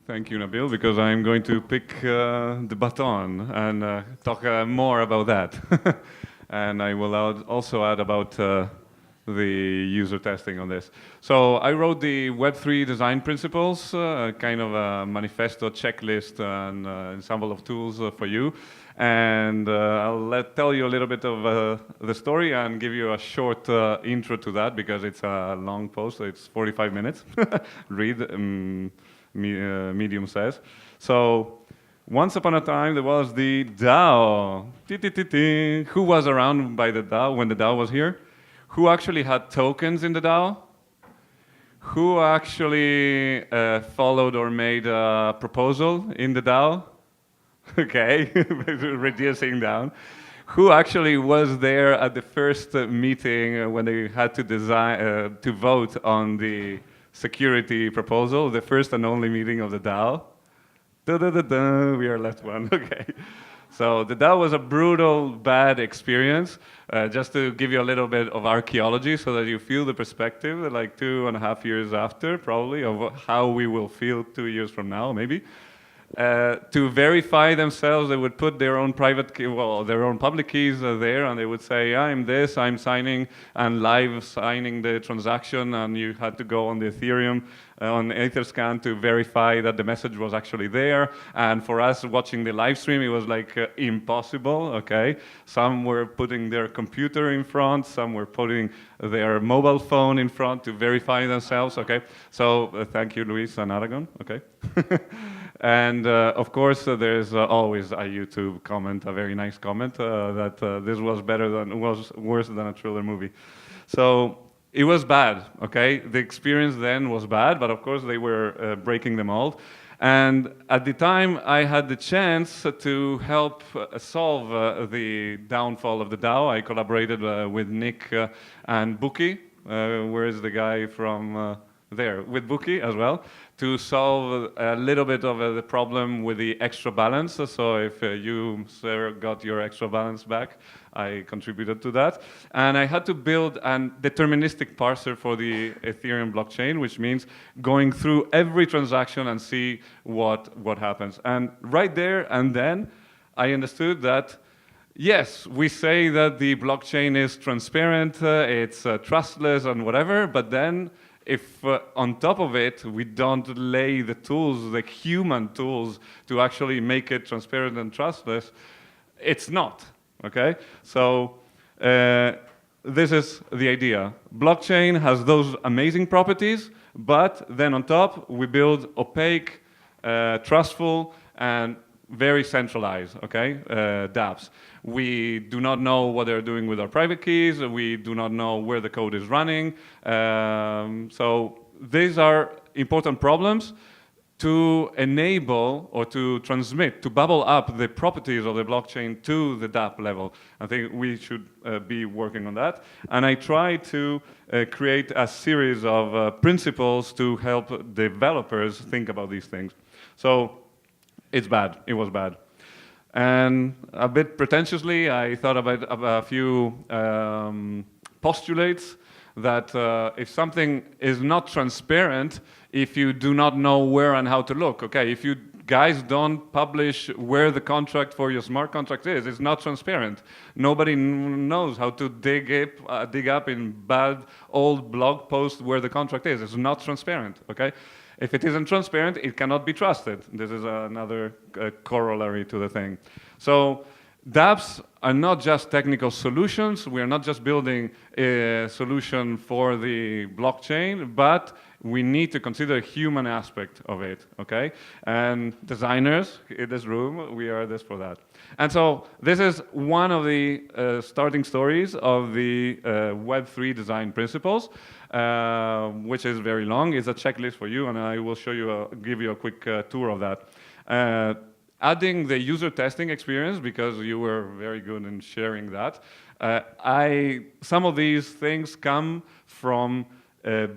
Thank you, Nabil, because I'm going to pick the baton and talk more about that. And I will also add about the user testing on this. So I wrote the Web3 design principles, kind of a manifesto checklist and ensemble of tools for you. And I'll tell you a little bit of the story and give you a short intro to that because it's a long post, so it's 45 minutes. Read. Medium says. So, once upon a time there was the DAO. Who was around by the DAO when the DAO was here? Who actually had tokens in the DAO? Who actually followed or made a proposal in the DAO? Okay, reducing down. Who actually was there at the first meeting when they had to design to vote on the security proposal, the first and only meeting of the DAO? We are left one, okay. So the DAO was a brutal, bad experience. Just to give you a little bit of archaeology so that you feel the perspective, like 2.5 years after, probably, of how we will feel 2 years from now, maybe. To verify themselves, they would put their own private key, well, their own public keys there, and they would say, I'm this, I'm signing, and live signing the transaction, and you had to go on the Ethereum, on Etherscan to verify that the message was actually there. And for us watching the live stream, it was like impossible, okay? Some were putting their computer in front, some were putting their mobile phone in front to verify themselves, okay? So thank you, Luis and Aragon, okay? And of course, there's always a YouTube comment, a very nice comment, that this was worse than a thriller movie. So it was bad, okay? The experience then was bad, but of course they were breaking the mold. And at the time, I had the chance to help solve the downfall of the DAO. I collaborated with Nick and Buki. Where is the guy from there? With Buki as well, to solve a little bit of the problem with the extra balance. So if you, sir, got your extra balance back, I contributed to that. And I had to build a deterministic parser for the Ethereum blockchain, which means going through every transaction and see what happens. And right there and then, I understood that yes, we say that the blockchain is transparent, it's trustless and whatever, but then if on top of it, we don't lay the tools, the human tools, to actually make it transparent and trustless, it's not, okay? So this is the idea. Blockchain has those amazing properties, but then on top, we build opaque, trustful, and very centralized, okay, dApps. We do not know what they're doing with our private keys. We do not know where the code is running. So these are important problems to enable or to transmit, to bubble up the properties of the blockchain to the dApp level. I think we should be working on that. And I try to create a series of principles to help developers think about these things. So it's bad. It was bad. And a bit pretentiously, I thought about a few postulates that if something is not transparent, if you do not know where and how to look, okay, if you guys don't publish where the contract for your smart contract is, it's not transparent. Nobody knows how to dig up in bad old blog posts where the contract is. It's not transparent, okay? If it isn't transparent, it cannot be trusted. This is another corollary to the thing. So dApps are not just technical solutions. We are not just building a solution for the blockchain, but we need to consider the human aspect of it, okay? And designers in this room, we are this for that. And so this is one of the starting stories of the Web3 design principles, which is very long. It's a checklist for you, and I will show you, give you a quick tour of that. Adding the user testing experience, because you were very good in sharing that. Some of these things come from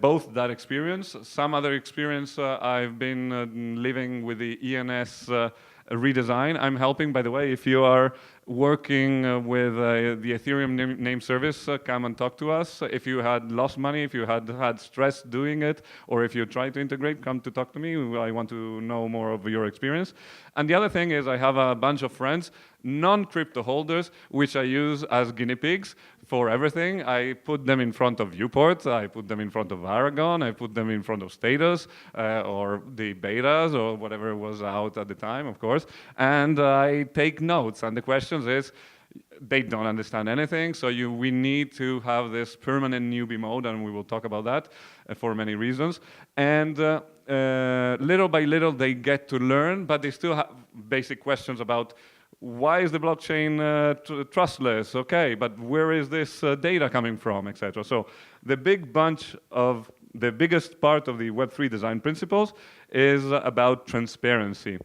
both that experience. Some other experience, I've been living with the ENS redesign. I'm helping, by the way, if you are working with the Ethereum name service, come and talk to us. If you had lost money, if you had stress doing it, or if you try to integrate, come to talk to me. I want to know more of your experience. And the other thing is I have a bunch of friends, non-crypto holders, which I use as guinea pigs for everything. I put them in front of Viewport, I put them in front of Aragon, I put them in front of Status, or the betas, or whatever was out at the time, of course, and I take notes. And the questions is, they don't understand anything, so we need to have this permanent newbie mode, and we will talk about that for many reasons. And little by little, they get to learn, but they still have basic questions about why is the blockchain trustless? Okay, but where is this data coming from, etc. So the biggest part of the Web3 design principles is about transparency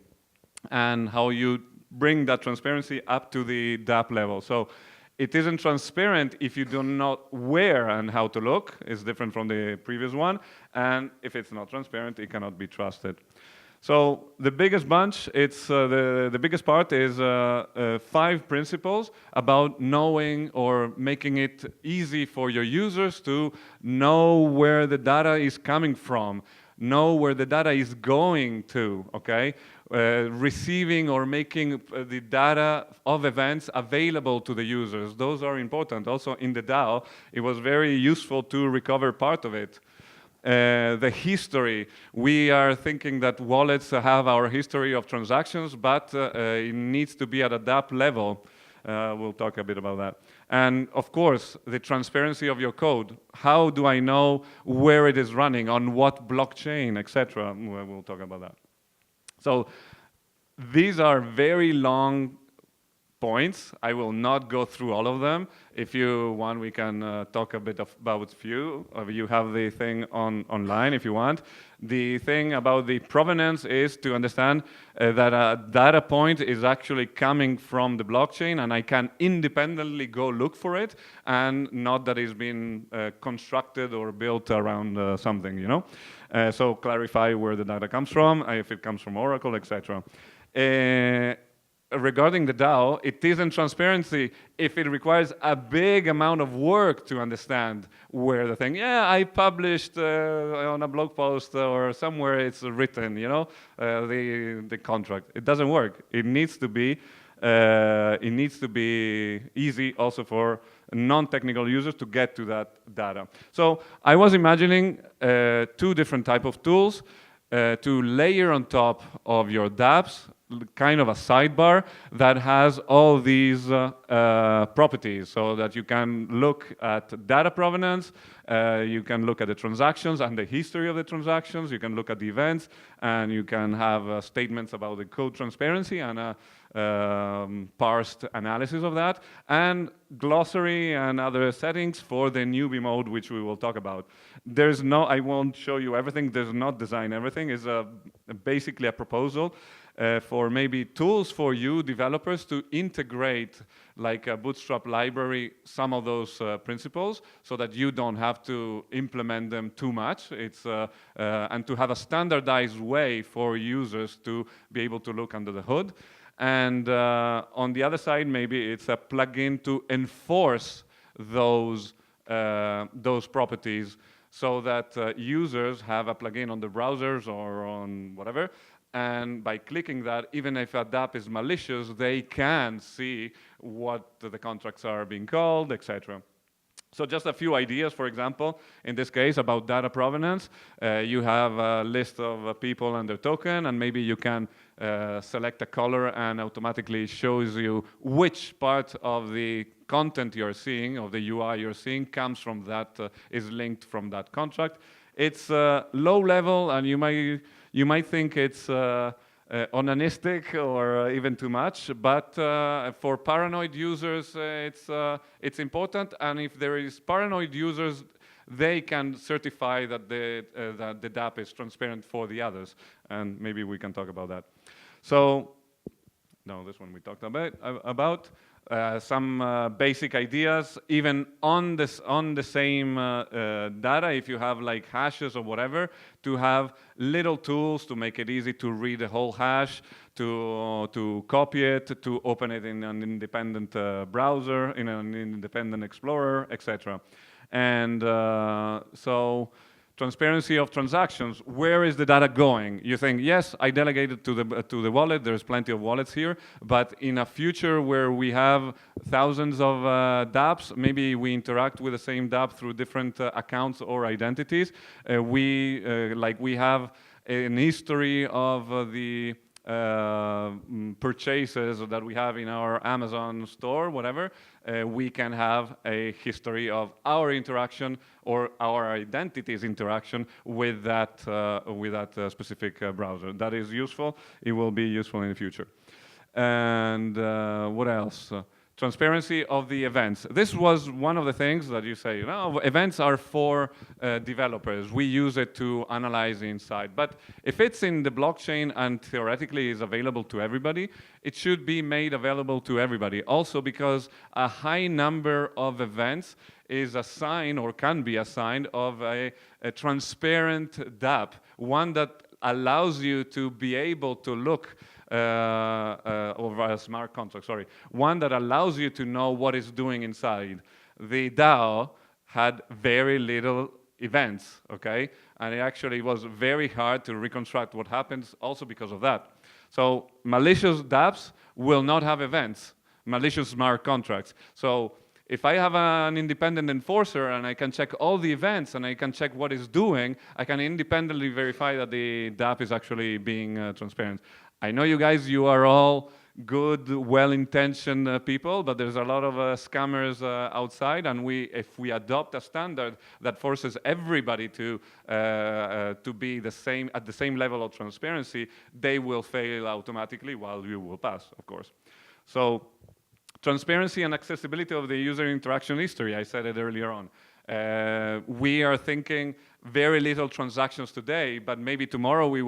and how you bring that transparency up to the dApp level. So it isn't transparent if you do not where and how to look. It's different from the previous one. And if it's not transparent, it cannot be trusted. So the biggest bunch, the biggest part is 5 principles about knowing or making it easy for your users to know where the data is coming from, know where the data is going to, okay? Receiving or making the data of events available to the users. Those are important. Also in the DAO, it was very useful to recover part of it. The history, we are thinking that wallets have our history of transactions, but it needs to be at a dApp level. We'll talk a bit about that. And of course, the transparency of your code. How do I know where it is running, on what blockchain, etc.? We'll talk about that. So these are very long points. I will not go through all of them. If you want, we can talk a bit about few. You have the thing online if you want. The thing about the provenance is to understand that a data point is actually coming from the blockchain, and I can independently go look for it, and not that it's been constructed or built around something, you know? So clarify where the data comes from, if it comes from Oracle, etc. Regarding the DAO, it isn't transparency if it requires a big amount of work to understand where the thing, yeah, I published on a blog post or somewhere it's written, you know, the contract. It doesn't work. It needs to be easy also for non-technical users to get to that data. So I was imagining 2 different type of tools to layer on top of your dApps, kind of a sidebar that has all these properties, so that you can look at data provenance, you can look at the transactions and the history of the transactions, you can look at the events, and you can have statements about the code transparency and parsed analysis of that, and glossary and other settings for the newbie mode, which we will talk about. There's no, I won't show you everything, there's not design everything, it's basically a proposal for maybe tools for you developers to integrate, like a Bootstrap library, some of those principles, so that you don't have to implement them too much. And to have a standardized way for users to be able to look under the hood. And on the other side, maybe it's a plugin to enforce those properties, so that users have a plugin on the browsers or on whatever, and by clicking that, even if a dApp is malicious, they can see what the contracts are being called, etc. So just a few ideas, for example, in this case about data provenance. You have a list of people and their token, and maybe you can select a color and automatically shows you which part of the content you're seeing, of the UI you're seeing, comes from that, is linked from that contract. It's low level, and you might think it's onanistic or even too much, but for paranoid users, it's important. And if there is paranoid users, they can certify that the dApp is transparent for the others, and maybe we can talk about that. So, no, this one we talked about. some basic ideas, even on the same data, if you have like hashes or whatever, to have little tools to make it easy to read the whole hash, to copy it, to open it in an independent browser, in an independent explorer, etc. And so transparency of transactions, where is the data going? You think, yes, I delegated to the wallet, there's plenty of wallets here, but in a future where we have thousands of dApps, maybe we interact with the same dApp through different accounts or identities. We have an history of the purchases that we have in our Amazon store, whatever, we can have a history of our interaction or our identity's interaction with that specific browser. That is useful. It will be useful in the future. And what else? Transparency of the events. This was one of the things that you say, no, events are for developers. We use it to analyze the inside. But if it's in the blockchain and theoretically is available to everybody, it should be made available to everybody. Also because a high number of events is a sign, or can be a sign, of a transparent dApp, one that allows you to be able to look over a smart contract, one that allows you to know what it's doing inside. The DAO had very little events, okay? And it actually was very hard to reconstruct what happens also because of that. So malicious dApps will not have events, malicious smart contracts. So if I have an independent enforcer and I can check all the events and I can check what it's doing, I can independently verify that the dApp is actually being transparent. I know you guys, you are all good, well-intentioned people, but there's a lot of scammers outside, and if we adopt a standard that forces everybody to be at the same level of transparency, they will fail automatically while you will pass, of course. So transparency and accessibility of the user interaction history, I said it earlier on. We are thinking very little transactions today, but maybe tomorrow we will